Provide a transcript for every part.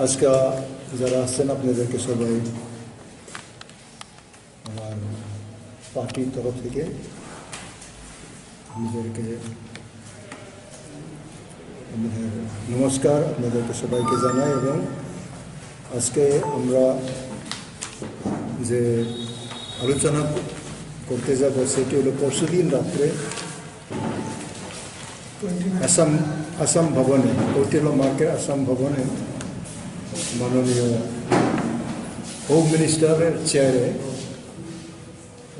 আজকে যারা আসছেন আপনাদেরকে সবাই আমার পার্টির তরফ থেকে আমাদের নমস্কার আপনাদেরকে সবাইকে জানাই। এবং আজকে আমরা যে আলোচনা করতে যাব সেটি হলো পরশুদিন রাত্রে আসাম ভবনে, কৌটিল্য মার্কের আসাম ভবনে মাননীয় হোম মিনিস্টারের চেয়ারে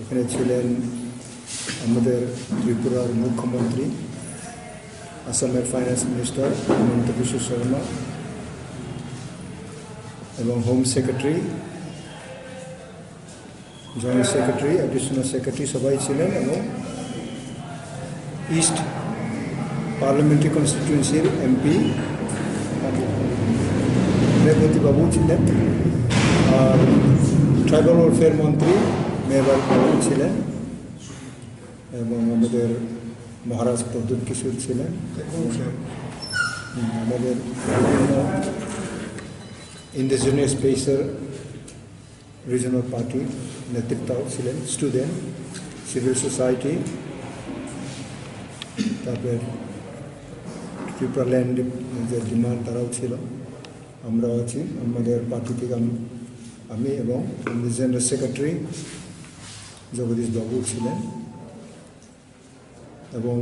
এখানে ছিলেন আমাদের ত্রিপুরার মুখ্যমন্ত্রী, আসামের ফাইন্যান্স মিনিস্টার হিমন্ত বিশ্ব শর্মা এবং home secretary, joint secretary, additional secretary সবাই ছিলেন। এবং ইস্ট পার্লামেন্টারি কনস্টিটিউয়েন্সির এমপি রেবতী বাবু ছিলেন, আর ট্রাইবাল ওয়েলফেয়ার মন্ত্রী মেহবার বাবু ছিলেন, এবং আমাদের মহারাজ প্রদ্যুৎ কিশোর ছিলেন, আমাদের ইন্ডিজিনিয়াস স্পেসের রিজনাল পার্টি নেতৃত্বও ছিলেন, স্টুডেন্ট, সিভিল সোসাইটি, তারপরে ত্রিপুরা ল্যান্ড যে ডিমান্ড তারাও ছিল, আমরাও আছি। আমাদের পার্টি থেকে আমি এবং জেনারেল সেক্রেটারি জগদীশ বাবু ছিলেন। এবং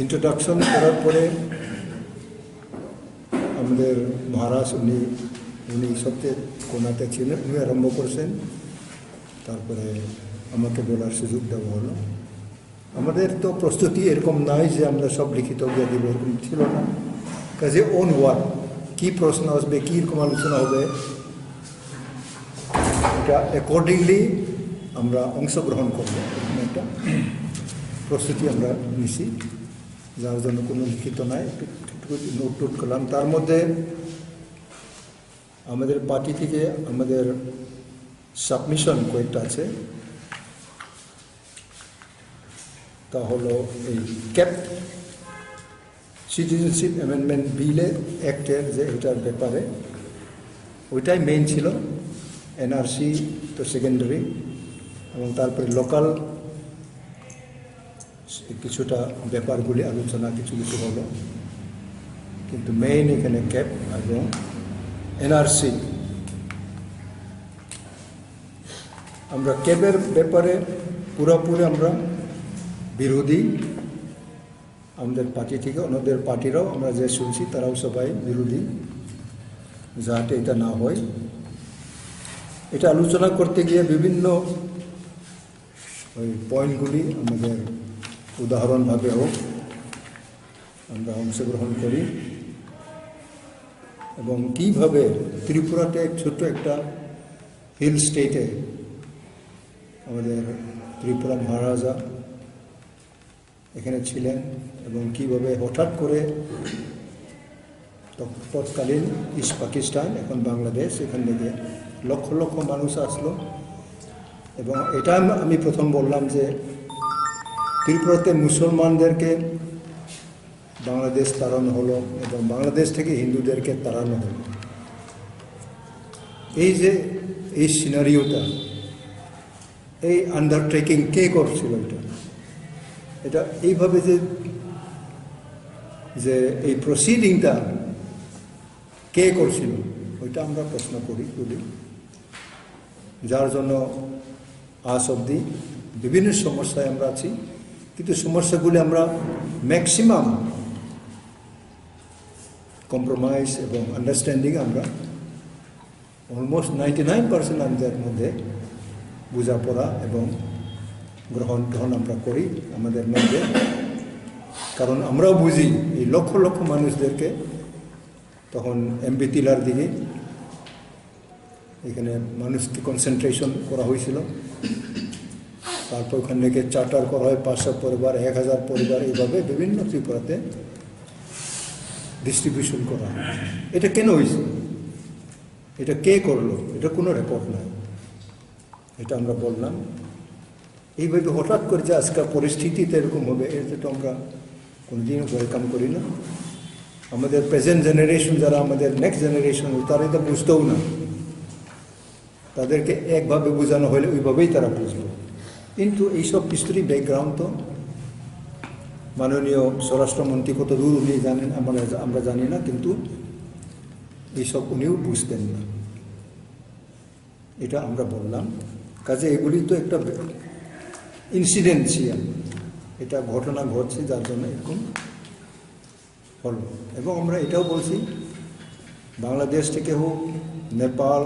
ইন্ট্রোডাকশন করার পরে আমাদের মহারাজ উনি সবচেয়ে কোনাতে ছিলেন, উনি আরম্ভ করছেন। তারপরে আমাকে বলার সুযোগ দেওয়া হলো। আমাদের তো প্রস্তুতি এরকম নয় যে আমরা সব লিখিত গিয়ে দিব, এরকম ছিল না। কাজে ওন ওয়ার্ড, কী প্রশ্ন আসবে, কীরকম আলোচনা হবে, এটা অ্যাকর্ডিংলি আমরা অংশগ্রহণ করব, এরকম একটা প্রস্তুতি আমরা নিছি, যার জন্য কোনো লিখিত নাই, একটু নোট টোট করলাম। তার মধ্যে আমাদের পার্টি থেকে আমাদের সাবমিশন কয়েকটা আছে। তা হলো এই ক্যাপ সিটিজেনশিপ অ্যামেন্ডমেন্ট বিলের অ্যাক্টের যে এটার ব্যাপারে, ওইটাই মেইন ছিল। এনআরসি তো সেকেন্ডারি, এবং তারপরে লোকাল কিছুটা ব্যাপারগুলি আলোচনা কিছু কিছু হলো, কিন্তু মেইন এখানে ক্যাপ এবং এনআরসি। আমরা ক্যাবের ব্যাপারে পুরোপুরি আমরা বিরোধী, আমাদের পার্টি থেকে অন্যদের পার্টিরাও আমরা যে শুনছি তারাও সবাই বিরোধী, যাতে এটা না হয়। এটা আলোচনা করতে গিয়ে বিভিন্ন ওই পয়েন্টগুলি আমাদের উদাহরণভাবে হোক আমরা অংশগ্রহণ করি, এবং কীভাবে ত্রিপুরাতে ছোট্ট একটা হিল স্টেটে আমাদের ত্রিপুরা মহারাজা এখানে ছিলেন, এবং কীভাবে হঠাৎ করে তৎকালীন ইস্ট পাকিস্তান, এখন বাংলাদেশ, এখান থেকে লক্ষ লক্ষ মানুষ আসলো। এবং এটা আমি প্রথম বললাম যে ত্রিপুরাতে মুসলমানদেরকে বাংলাদেশ তাড়ানো হলো, এবং বাংলাদেশ থেকে হিন্দুদেরকে তাড়ানো হলো। এই যে এই সিনারিওটা, এই আন্ডারটেকিং কে করছিল? এটা এইভাবে যে এই প্রসিডিংটা কে করছিল, ওইটা আমরা প্রশ্ন করি, যার জন্য আজ অবধি বিভিন্ন সমস্যায় আমরা আছি। কিন্তু সমস্যাগুলি আমরা ম্যাক্সিমাম কম্প্রোমাইজ এবং আন্ডারস্ট্যান্ডিং আমরা অলমোস্ট 99% আমাদের মধ্যে বোঝাপড়া এবং গ্রহণ আমরা করি আমাদের মধ্যে। কারণ আমরাও বুঝি এই লক্ষ লক্ষ মানুষদেরকে তখন এমপি টিলার দিকে এখানে মানুষকে কনসেন্ট্রেশন করা হয়েছিল। তারপর ওখান থেকে চার্টার করা হয় 500 পরিবার, 1000 পরিবার, এইভাবে বিভিন্ন ত্রিপুরাতে ডিস্ট্রিবিউশন করা হয়। এটা কেন হয়েছে? এটা কে করলো? এটা কোনো রেকর্ড নাই। এটা আমরা বললাম। এইভাবে হঠাৎ করে যে আজকাল পরিস্থিতিতে এরকম হবে, এটা তো আমরা কোনোদিনও ওয়েলকাম করি না। আমাদের প্রেজেন্ট জেনারেশন যারা আমাদের নেক্সট জেনারেশন তারা এটা বুঝতেও না, তাদেরকে একভাবে বোঝানো হলে ওইভাবেই তারা বুঝবে। কিন্তু এইসব হিস্ট্রি ব্যাকগ্রাউন্ড তো মাননীয় স্বরাষ্ট্রমন্ত্রী কত দূর উনি জানেন আমরা জানি না, কিন্তু এইসব উনিও বুঝতেন না, এটা আমরা বললাম। কাজে এগুলি তো একটা ইনসিডেন্সিয়াল, এটা ঘটনা ঘটছে যার জন্য এরকম হলো। এবং আমরা এটাও বলছি বাংলাদেশ থেকে হোক, নেপাল,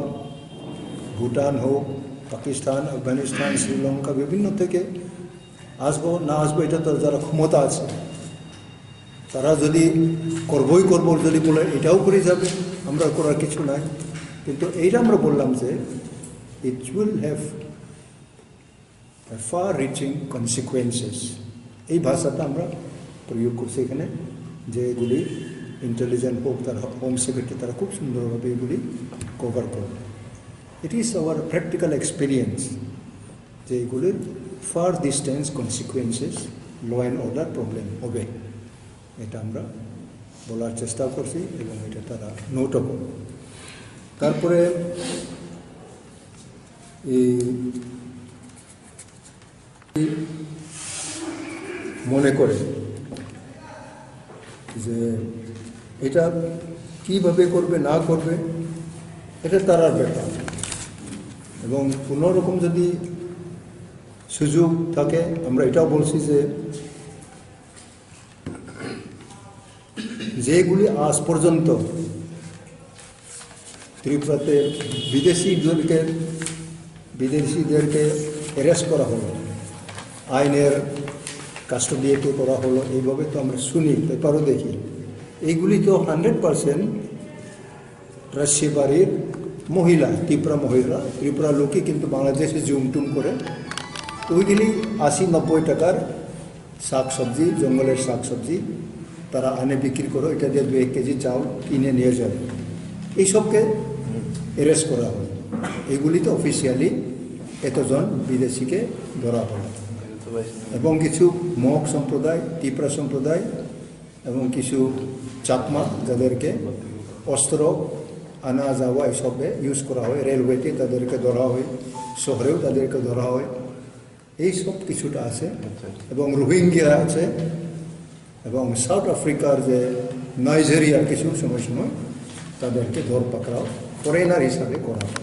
ভুটান হোক, পাকিস্তান, আফগানিস্তান, শ্রীলঙ্কা বিভিন্ন থেকে আসবো না আসবো এটা তো যারা ক্ষমতা আছে তারা যদি করবই করবো যদি বলে এটাও করে যাবে, আমরা করার কিছু নাই। কিন্তু এইটা আমরা বললাম যে it will have far reaching consequences, এই ভাষাটা আমরা প্রয়োগ করছি এখানে, যে এগুলি ইন্টেলিজেন্ট হোক, তার হোম সেক্রেটারি তারা খুব সুন্দরভাবে এগুলি কভার করবে। It is our practical experience যে এগুলির far distance consequences law and order problem হবে, এটা আমরা বলার চেষ্টা করছি এবং এটা তারা নোটও করবে। তারপরে মনে করে যে এটা কিভাবে করবে না করবে এটা তারার ব্যাপার, এবং কোনোরকম যদি সুযোগ থাকে আমরা এটাও বলছি যে যেগুলি আজ পর্যন্ত ত্রিপুরাতে বিদেশিদেরকে অ্যারেস্ট করা হলো, আইনের কাস্টোডিয়াতে করা হলো, এইভাবে তো আমরা শুনি, পেপারও দেখি। এইগুলি তো 100% রাশিয়া বাড়ির মহিলা, ত্রিপুরা লোকই কিন্তু বাংলাদেশে জুমটুম করে ওইগুলি 80-90 টাকার শাকসবজি, জঙ্গলের শাকসবজি তারা আনে বিক্রি করে, এটা দিয়ে 2 কেজি চাউল কিনে নিয়ে যাবে, এইসবকে অ্যারেস্ট করা হয়। এগুলি তো অফিসিয়ালি এতজন বিদেশিকে ধরা হয়, এবং কিছু মগ সম্প্রদায়, ত্রিপুরা সম্প্রদায় এবং কিছু চাকমা যাদেরকে অস্ত্র আনা যাওয়া এসবে ইউজ করা হয়, রেলওয়েতে তাদেরকে ধরা হয়, শহরেও তাদেরকে ধরা হয়, এইসব কিছুটা আছে। এবং রোহিঙ্গিয়া আছে, এবং সাউথ আফ্রিকার যে নাইজেরিয়ার কিছু সময় তাদেরকে ধরপাকড়াও ফরেনার হিসাবে করা হয়।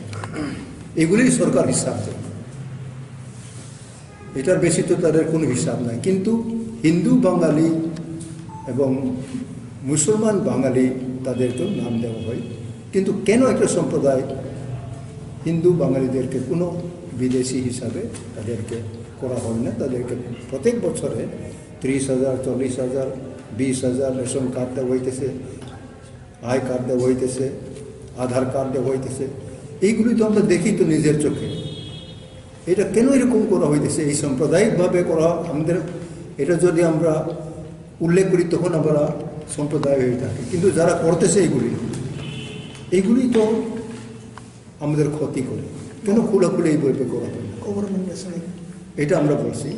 এগুলি সরকার হিসাব দেয়, এটার বেশি তো তাদের কোনো হিসাব নাই। কিন্তু হিন্দু বাঙালি এবং মুসলমান বাঙালি তাদেরকেও নাম দেওয়া হয়। কিন্তু কেন একটা সম্প্রদায় হিন্দু বাঙালিদেরকে কোনো বিদেশি হিসাবে তাদেরকে করা হয় না? তাদেরকে প্রত্যেক বছরে 30,000, 40,000, 20,000 রেশন কার্ড দেওয়া হইতেছে, আয় কার্ড দেওয়া হইতেছে, আধার কার্ড দেওয়া হইতেছে। এইগুলি তো আমরা দেখি তো নিজের চোখে। এটা কেন এরকম করা হইতেছে? এই সাম্প্রদায়িকভাবে করা আমাদের, এটা যদি আমরা উল্লেখ করি তখন আমরা সম্প্রদায় হয়ে থাকি, কিন্তু যারা করতেছে এইগুলি তো আমাদের ক্ষতি করে। কেন খোলাখুলি এইভাবে করা হয় না? এটা আমরা বলছি,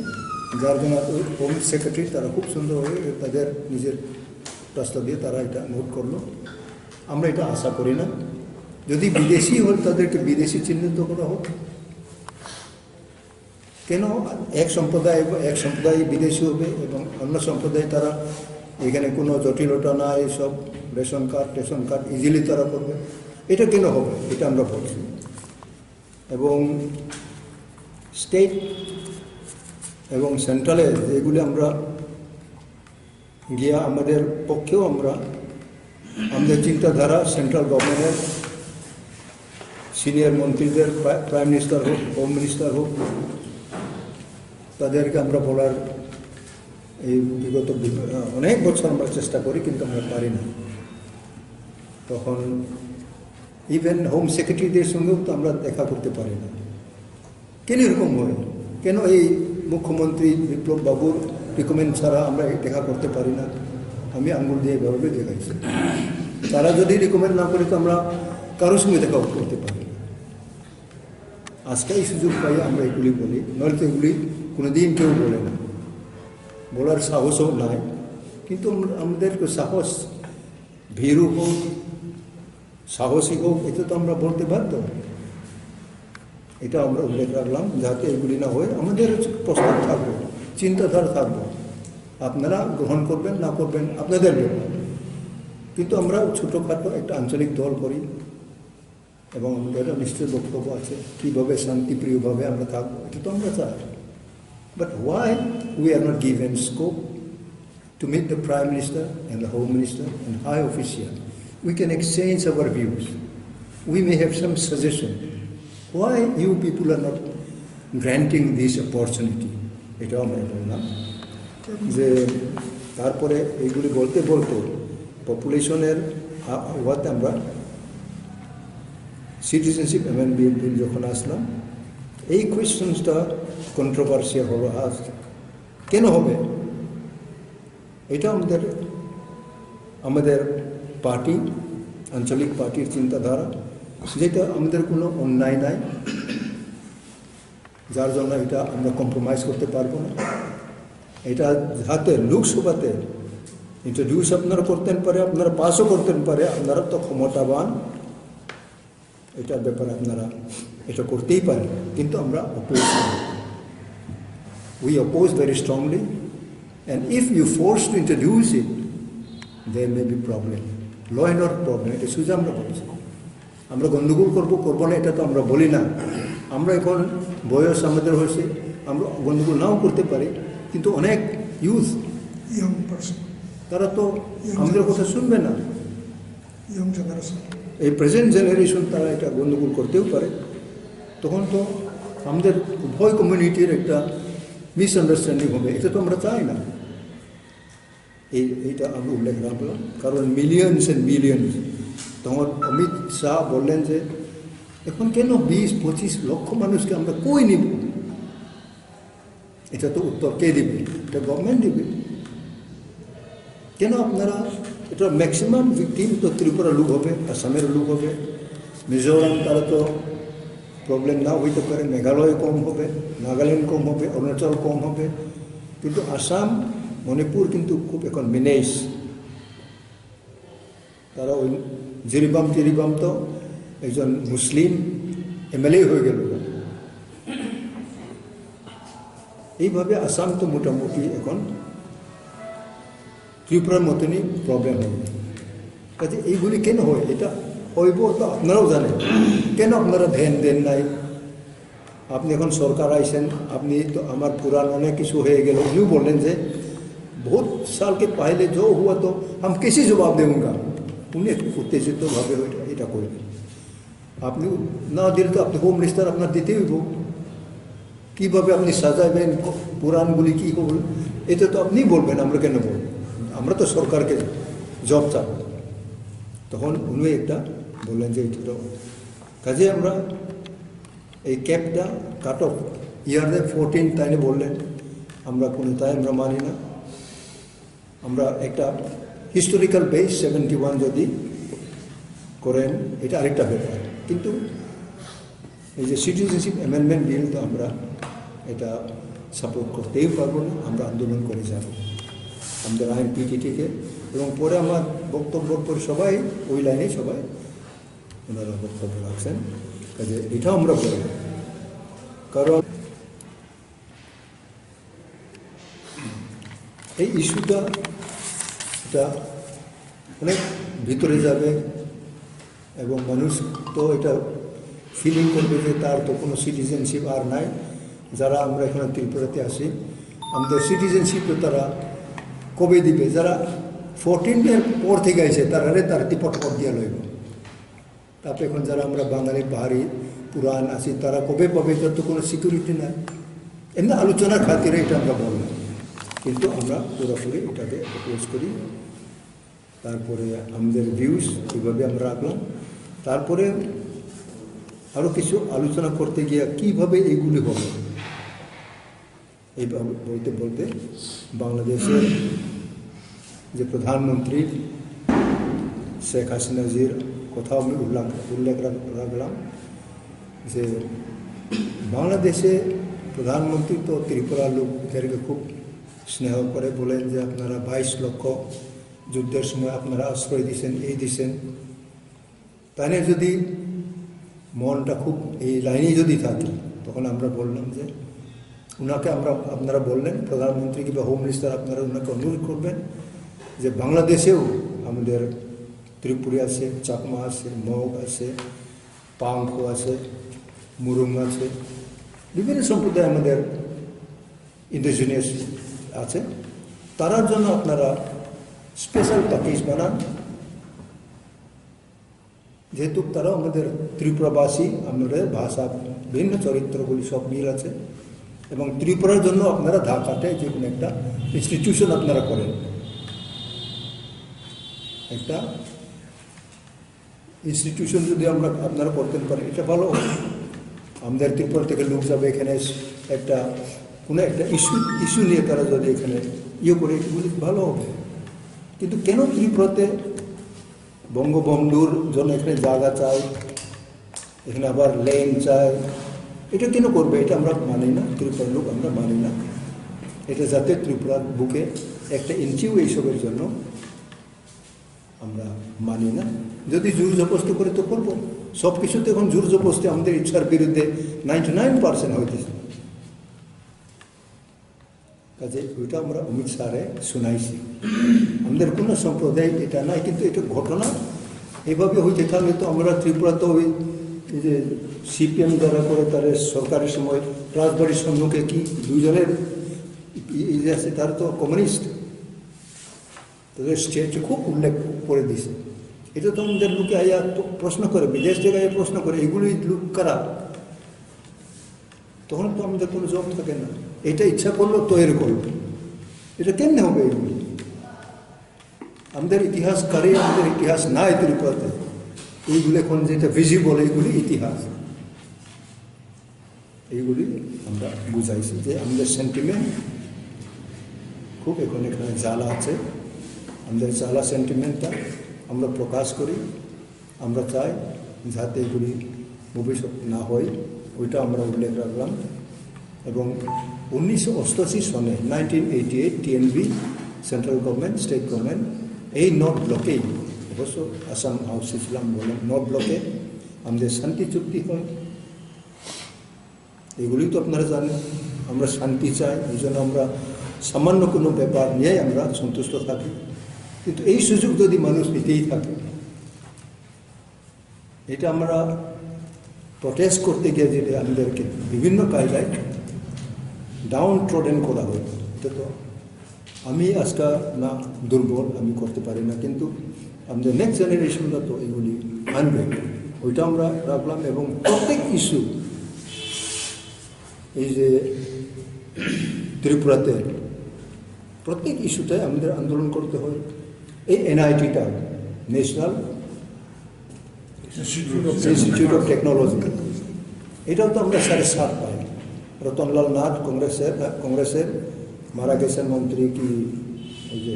যার জন্য হোম সেক্রেটারি তারা খুব সুন্দরভাবে তাদের নিজের প্রস্তাব দিয়ে তারা এটা নোট করলো। আমরা এটা আশা করি না, যদি বিদেশি হল তাদেরকে বিদেশি চিহ্নিত করা হোক। কেন এক সম্প্রদায় বিদেশি হবে এবং অন্য সম্প্রদায় তারা এখানে কোনো জটিলতা না, এইসব রেশন কার্ড ইজিলি তারা করবে, এটা কেন হবে? এটা আমরা বলছি। এবং স্টেট এবং সেন্ট্রালে যেগুলি আমরা গিয়া আমাদের পক্ষেও আমাদের চিন্তাধারা সেন্ট্রাল গভর্নমেন্টের সিনিয়র মন্ত্রীদের, প্রাইম মিনিস্টার হোক, হোম মিনিস্টার হোক, তাদেরকে আমরা বলার এই বিগত অনেক বছর আমরা চেষ্টা করি, কিন্তু আমরা পারি না। তখন ইভেন হোম সেক্রেটারিদের সঙ্গেও তো আমরা দেখা করতে পারি না। কেন এরকম হয়? কেন এই মুখ্যমন্ত্রী বিপ্লব বাবুর রিকমেন্ড ছাড়া আমরা দেখা করতে পারি না? আমি আঙুল দিয়ে এভাবে দেখাইছি। তারা যদি রিকমেন্ড না করে তো আমরা কারোর সঙ্গে দেখা করতে পারি না। আজকে এই সুযোগ পাই আমরা এগুলি বলি, নয়তো এগুলি কোনোদিন কেউ বলে না, বলার সাহসও নাই। কিন্তু আমাদেরকে সাহস ভীরু হোক, সাহসী হোক, এটা তো আমরা বলতে বাধ্য। এটা আমরা উল্লেখ রাখলাম যাতে এগুলি না হয়। আমাদের প্রস্তাব থাকবো, চিন্তাধারা থাকবো, আপনারা গ্রহণ করবেন না করবেন আপনাদের ব্যাপার। কিন্তু আমরা ছোটোখাটো একটা আঞ্চলিক দল করি এবং আমাদের নিশ্চয় বক্তব্য আছে কীভাবে শান্তিপ্রিয়ভাবে আমরা থাকবো, এটা তো আমরা চাই। But why we are not given scope to meet the Prime Minister and the Home Minister and high official? We can exchange our views. We may have some suggestion. Why you people are not granting this opportunity? এটাও আমরা বললাম যে তারপরে এইগুলি বলতে বলতে পপুলেশনের হওয়াতে আমরা সিটিজেনশিপ অ্যামেন্ডমেন্ট বিল যখন আসলাম, এই কোয়েশ্চেন্সটা কন্ট্রোভার্সিয়াল হলো। আজ কেন হবে? এটা আমাদের পার্টি, আঞ্চলিক পার্টির চিন্তাধারা, যেটা আমাদের কোনো অন্যায় নাই, যার জন্য এটা আমরা কম্প্রোমাইজ করতে পারবো না। এটা যাতে লোকসভাতে ইন্ট্রোডিউস আপনারা করতেন পারে, আপনারা পাসও করতেন পারে, আপনারা তো ক্ষমতাবান, এটার ব্যাপারে আপনারা এটা করতেই পারেন। কিন্তু আমরা অপোজ করি, we oppose very strongly. And if you force to introduce it, there may be problem. Law and order problem. এটা সুযোগ আমরা বলছি। আমরা গণ্ডগোল করবো না, এটা তো আমরা বলি না। আমরা এখন বয়স আমাদের হয়েছে, আমরা গণ্ডগোল নাও করতে পারি, কিন্তু অনেক ইউথ তারা তো আমাদের কথা শুনবে না। এই প্রেজেন্ট জেনারেশন তারা এটা গণ্ডগোল করতেও পারে। তখন তো আমাদের উভয় কমিউনিটির একটা মিসআন্ডারস্ট্যান্ডিং হবে, এটা তো আমরা চাই না। এইটা আমরা উল্লেখ রাখলাম, কারণ মিলিয়নস অ্যান্ড মিলিয়নস। তখন অমিত শাহ বললেন যে এখন কেন 20-25 লক্ষ মানুষকে আমরা কই নিব? এটা তো উত্তর কে দিবে? এটা গভর্নমেন্ট দিবে। কেন আপনারা এটা ম্যাক্সিমাম ভিকটিম তো ত্রিপুরা লোক হবে, আসামের লোক হবে, মিজোরাম তারা তো প্রবলেম না হইতে পারে, মেঘালয় কম হবে, নাগাল্যান্ড কম হবে, অরুণাচল কম হবে, কিন্তু আসাম মণিপুর কিন্তু খুব এখন মিনেস। তারা ওই জিরিবাম তো একজন মুসলিম এমএলএ হয়ে গেল। এইভাবে আসাম তো মোটামুটি এখন ত্রিপুরার মতনই প্রবলেম হবে। কাজে এইগুলি কেন হয়? এটা হইব তো আপনারাও জানেন। কেন আপনারা ধ্যান দেন নাই? আপনি এখন সরকার আইসেন, আপনি তো আমার পুরান অনেক কিছু হয়ে গেল, উনিও বললেন যে बहुत साल के पहले जो हुआ तो हम कैसे जवाब देऊँगा। उन्हें उत्तेजितভাবে এটা করবেন। আপনি না দিলে তো আপনি হোম মিনিস্টার আপনার দিতেই হইব। কীভাবে আপনি সাজাবেন পুরাণগুলি কী হবে, এটা তো আপনি বলবেন, আমরা কেন বলবো? আমরা তো সরকারকে জব চাপ। তখন উনি একটা বললেন যে এটা কাজে আমরা এই ক্যাপটা কাট অফ ইয়ারে 14 তাইনে বললেন, আমরা কোনো তাই আমরা মানি না। আমরা একটা হিস্টোরিক্যাল বেস 71 যদি করেন এটা আরেকটা ব্যাপার, কিন্তু এই যে সিটিজেনশিপ অ্যামেন্ডমেন্ট বিল তো আমরা এটা সাপোর্ট করতেই পারবো না। আমরা আন্দোলন করে যাব আমাদের আইন পিটিটিকে, এবং পরে আমার বক্তব্যর পর সবাই ওই লাইনে সবাই ওনারা বক্তব্য রাখছেন। কাজে এটাও আমরা করব, কারণ এই ইস্যুটা এটা অনেক ভিতরে যাবে এবং মানুষ তো এটা ফিলিং করবে যে তার তো কোনো সিটিজেনশিপ আর নাই। যারা আমরা এখানে ত্রিপুরাতে আসি, আমাদের সিটিজেনশিপও তারা কবে দিবে? যারা 14-এর পর থেকে আছে তার টিপট দিয়া লইব। তারপরে এখন যারা আমরা বাঙালি পাহাড়ি পুরাণ আছি তারা কবে পাবে? এটার তো কোনো সিকিউরিটি নাই। এমনি আলোচনার খাতিরে এটা আমরা বললাম, কিন্তু আমরা পুরোপুরি এটাকে অপোজ করি। তারপরে আমাদের ভিউজ এইভাবে আমরা রাখলাম। তারপরে আরও কিছু আলোচনা করতে গিয়ে কীভাবে এইগুলি হবে এইভাবে বলতে বলতে বাংলাদেশের যে প্রধানমন্ত্রী শেখ হাসিনাজির কথাও আমি উল্লেখ রাখলাম যে বাংলাদেশে প্রধানমন্ত্রী তো ত্রিপুরা লোকদেরকে খুব স্নেহ করে, বলেন যে আপনারা 22 লক্ষ যুদ্ধের সময় আপনারা আশ্রয় দিয়েছেন, এই দিয়েছেন, তাই যদি মনটা খুব এই লাইনে যদি থাকে, তখন আমরা বললাম যে ওনাকে আপনারা বললেন প্রধানমন্ত্রী কিংবা হোম মিনিস্টার, আপনারা ওনাকে অনুরোধ করবেন যে বাংলাদেশেও আমাদের ত্রিপুরা আছে, চাকমা আছে, মগ আছে, পাংখো আছে, মুরুং আছে, বিভিন্ন সম্প্রদায় আমাদের ইন্ডিজিনিয়াস আছে, তারার জন্য আপনারা স্পেশাল প্যাকেজ বানান, যেহেতু তারা আমাদের ত্রিপুরাবাসী, আমাদের ভাষা ভিন্ন চরিত্রগুলি সব মিল আছে, এবং ত্রিপুরার জন্য আপনারা ঢাকাতে যে কোনো একটা ইনস্টিটিউশন আপনারা করেন, একটা ইনস্টিটিউশন যদি আপনারা করতে পারেন, এটা ভালো। আমাদের ত্রিপুরা থেকে লোক যাবে এখানে, একটা কোনো একটা ইস্যু নিয়ে তারা যদি এখানে করে, এগুলি ভালো হবে। কিন্তু কেন ত্রিপুরাতে বঙ্গবন্ধুর জন্য এখানে জায়গা চাই, এখানে আবার লেন চাই, এটা কেন করবে? এটা আমরা মানি না, ত্রিপুরার লোক আমরা মানি না। এটা যাতে ত্রিপুরার বুকে একটা ইঞ্চিও এইসবের জন্য আমরা মানি না। যদি জোর জবরদস্তি করে তো করবো, সব কিছুতে এখন জোর জবরদস্তি আমাদের ইচ্ছার বিরুদ্ধে 99% হইতেছে। কাজে ওইটা আমরা অমিত শাহরে শুনাইছি, আমাদের কোনো সম্প্রদায় এটা নাই, কিন্তু এটা ঘটনা এভাবে হইতে থাকলে তো আমরা ত্রিপুরা তো ওই যে সিপিএম দ্বারা করে তার সরকারের সময় রাজবাড়ির সম্মুখে কি দুজনের ইয়ে আছে, তার তো কমিউনিস্ট, তাদের স্টেট খুব উল্লেখ করে দিছে। এটা তো আমাদের লোকে আইয়া প্রশ্ন করে, বিদেশ থেকে আইয়া প্রশ্ন করে এগুলি লোক কারা, তখন তো আমাদের কোনো জবাব থাকে না। এটা ইচ্ছা করলো তৈরি করলো, এটা কেমনে হবে? এগুলি আমাদের ইতিহাস কারে, আমাদের ইতিহাস নাই ত্রিপুরাতে, এইগুলি এখন যেটা ভিজিবল এইগুলি ইতিহাস, এইগুলি আমরা বুঝাইছি যে আমাদের সেন্টিমেন্ট খুব এখন এখানে জ্বালা আছে, আমাদের জ্বালা সেন্টিমেন্টটা আমরা প্রকাশ করি। আমরা চাই যাতে এগুলি ভবিষ্যৎ না হয়, ওইটা আমরা উল্লেখ রাখলাম। এবং 1988 সনে 1988 TNB central government, state government এই নর্থ ব্লকেই, অবশ্য আসাম হাউসে ছিলাম বললাম, নর্থ ব্লকে আমাদের শান্তি চুক্তি হয়। এগুলি তো আপনারা জানেন, আমরা শান্তি চাই, এই জন্য আমরা সামান্য কোনো ব্যাপার নিয়েই আমরা সন্তুষ্ট থাকি। কিন্তু এই সুযোগ যদি মানুষ নিতেই থাকে, এটা আমরা প্রটেস্ট করতে গিয়ে যদি আমাদেরকে বিভিন্ন কায়দায় ডাউন ট্রডেন করা হয়, এটা তো আমি আজকে না দুর্বল, আমি করতে পারি না, কিন্তু আমাদের নেক্সট জেনারেশনরা তো এগুলি আনবে, ওইটা আমরা রাখলাম। এবং প্রত্যেক ইস্যু, এই যে ত্রিপুরাতে প্রত্যেক ইস্যুতে আমাদের আন্দোলন করতে হয়। এই এনআইটিটা, ন্যাশনাল ইনস্টিটিউট অফ টেকনোলজি, এটাও তো আমরা 7.5 পাই। রতনলাল নাথ কংগ্রেসের মারা গেছেন মন্ত্রী, কি এই যে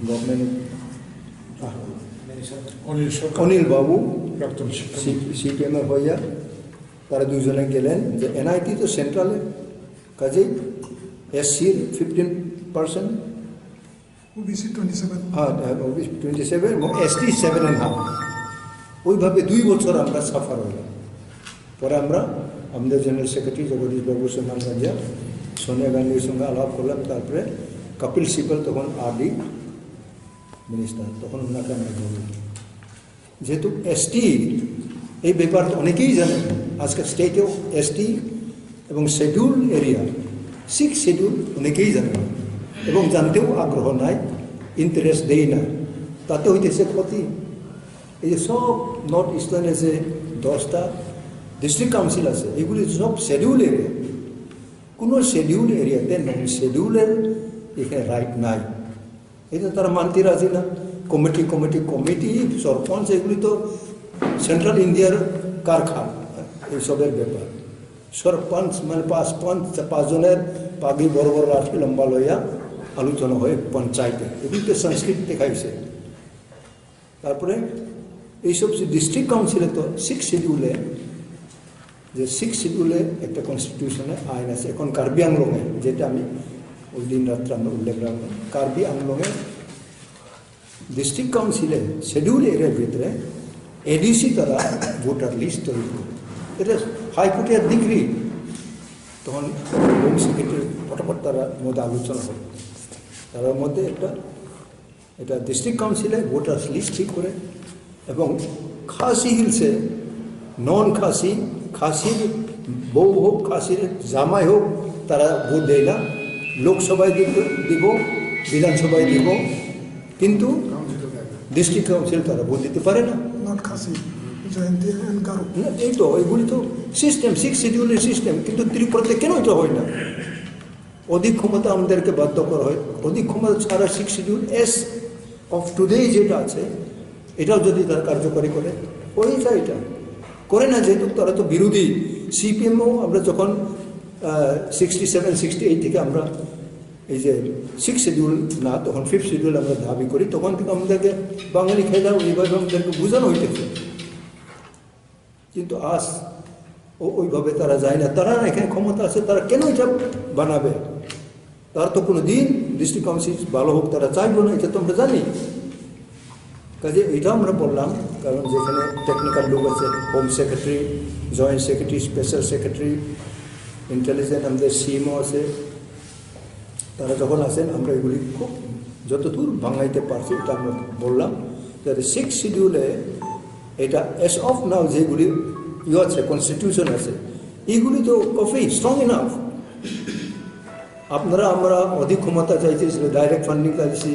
গভর্নমেন্ট অনিল বাবু সিপিএমের হইয়া, তারা দুজনে গেলেন যে এনআইটি তো সেন্ট্রালে, কাজেই এসসির 15%, ওবিসি 27, হ্যাঁ 27 এবং এসটি 7.5, ওইভাবে 2 বছর আমরা সাফার হলাম। পরে আমরা আমাদের জেনারেল সেক্রেটারি জগদীশ বাবু সম্মান গাঞ্জা, সোনিয়া গান্ধীর সঙ্গে আলাপ করলাম। তারপরে কপিল সিবাল তখন আরডি মিনিস্টার, তখন ওনাকে আমরা বললাম যেহেতু এসটি এই ব্যাপার তো অনেকেই জানেন, আজকাল স্টেটেও এসটি এবং শিডিউল এরিয়া 6 শিডিউল অনেকেই জানেন এবং জানতেও আগ্রহ নাই, ইন্টারেস্ট দেই না। তাতে হইতেছে ক্ষতি। এই যে সব নর্থ ইস্টার্নের যে 10টা ডিস্ট্রিক্ট কাউন্সিল আছে, এগুলি সব শিডিউল এরিয়া। কোনো শিডিউল এরিয়াতে নন শিডিউলের এখানে রাইট নাই, এটা তারা মানতে রাজি না। কমিটি সরপঞ্চ, এগুলি তো সেন্ট্রাল ইন্ডিয়ার কারখানা, এইসবের ব্যাপার। সরপঞ্চ মানে 5 জনের পাগি বড় বড় লাঠি লম্বা লইয়া আলোচনা হয়ে পঞ্চায়েতে, এগুলি তো সংস্কৃত দেখাইছে। তারপরে এইসব ডিস্ট্রিক্ট কাউন্সিলে তো 6 শিডিউলে, যে 6 শিডিউলে একটা কনস্টিটিউশনে আইন আছে। এখন কার্বি আংলংয়ে, যেটা আমি ওই দিন রাত্রে আমরা উল্লেখ রাখলাম কার্বি আংলংয়ে ডিস্ট্রিক্ট কাউন্সিলে শিডিউল এরিয়ার ভিতরে এডিসি তারা ভোটার লিস্ট তৈরি করে, এটা হাইকোর্টের ডিগ্রি। তখন হোম সেক্রেটারি ফটাফট তারা মধ্যে আলোচনা হবে, তার মধ্যে এটা ডিস্ট্রিক্ট কাউন্সিলে ভোটার লিস্ট ঠিক করে, এবং খাসি হিলসে নন খাসি, খাসির বউ হোক খাসির জামাই হোক তারা ভোট দেয় না। লোকসভায় দিব, বিধানসভায় দিব, কিন্তু ডিস্ট্রিক্ট কাউন্সিল তারা ভোট দিতে পারে না। Not Khasi, Jaintia and Garo. না, এই তো এগুলি তো সিস্টেম, 6 শিডিউলের সিস্টেম, কিন্তু ত্রিপুরাতে কেন এটা হয় না? অধিক ক্ষমতা আমাদেরকে বাধ্য করা হয়। অধিক ক্ষমতা ছাড়া 6 শিডিউল এস অফ টুডে যেটা আছে এটাও যদি তারা কার্যকরী করে, হয়ে যায়। এটা করে না, যেহেতু তারা তো বিরোধী। সিপিএমও আমরা যখন 67, 68 থেকে আমরা এই যে 6 শিডিউল না, তখন 5th শিডিউল আমরা দাবি করি, তখন থেকে আমাদেরকে বাঙালি খেলা ওইভাবে আমাদেরকে বোঝানো হইতেছে। কিন্তু আজ ওইভাবে তারা যায় না। তারা এখানে ক্ষমতা আছে, তারা কেন এটা বানাবে? তার তো কোনো দিন ডিস্ট্রিক্ট কাউন্সিল ভালো হোক তারা চাইবো না, এটা তো আমরা জানি। কাজে এটা আমরা বললাম, কারণ যেখানে টেকনিক্যাল লোক আছে, home secretary, joint secretary, special secretary, intelligent আমাদের সিএমও আছে, তারা যখন আসেন আমরা এগুলি খুব যতদূর ভাঙাইতে পারছি এটা আমরা বললাম। যাতে 6 শিডিউলে এটা এস অফ নাও যেগুলি আছে, কনস্টিটিউশন আছে, এইগুলি তো কফি স্ট্রং ইনাফ। আপনারা আমরা অধিক ক্ষমতা চাইছি, ডাইরেক্ট ফান্ডিং চাইছি,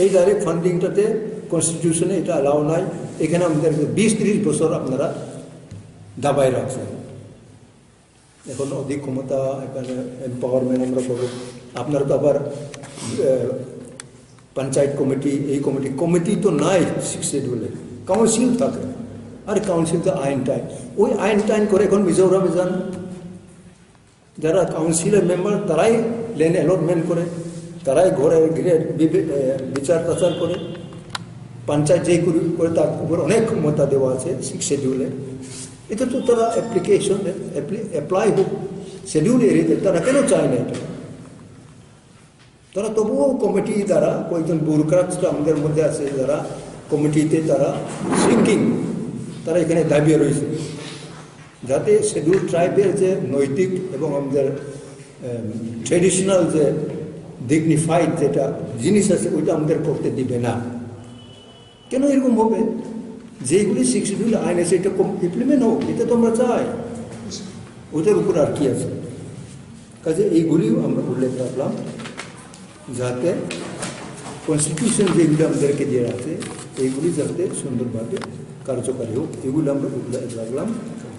এই ডাইরেক্ট ফান্ডিংটাতে কনস্টিটিউশনে এটা অ্যালাউ নাই। এখানে আমাদের 20-30 বছর আপনারা দাবাই রাখছেন। এখন অধিক ক্ষমতা, এখানে এম্পাওয়ারমেন্ট আমরা করব। আপনারা তো আবার পঞ্চায়েত কমিটি, এই কমিটি তো নাই 6 শিডিউলে, কাউন্সিল থাকে। আর কাউন্সিল তো আইন টাইন, ওই আইন টাইন করে এখন মিজোরামে যান, যারা কাউন্সিলের মেম্বার তারাই লেন অ্যালটমেন্ট করে, তারাই ঘরে ঘিরে বিচার টাচার করে। পঞ্চায়েত যেই করে তার উপর অনেক ক্ষমতা দেওয়া আছে 6 শিডিউলে। এটা তো তারা অ্যাপ্লিকেশন অ্যাপ্লাই হোক শিডিউল এরিয়াতে, তারা কেন চায় না এটা? তারা তবুও কমিটি দ্বারা কয়েকজন ব্যুরোক্রাটসরা আমাদের মধ্যে আছে, যারা কমিটিতে তারা সিঙ্কিং, তারা এখানে দাবি রয়েছে যাতে শিডিউল ট্রাইবের যে নৈতিক এবং আমাদের ট্রেডিশনাল যে ডিগনিফাইড যেটা জিনিস আছে ওইটা আমাদের করতে দিবে না। কেন এরকম হবে? যেগুলি 6 শিডিউল আইন আছে এটা ইমপ্লিমেন্ট হোক, এটা তো আমরা চাই। ওটার উপর আর কি আছে? কাজে এইগুলিও আমরা উল্লেখ রাখলাম, যাতে কনস্টিটিউশন যেগুলি আমাদেরকে দিয়ে আছে এইগুলি যাতে সুন্দরভাবে কার্যকারী হোক, এগুলো আমরা উল্লেখ রাখলাম।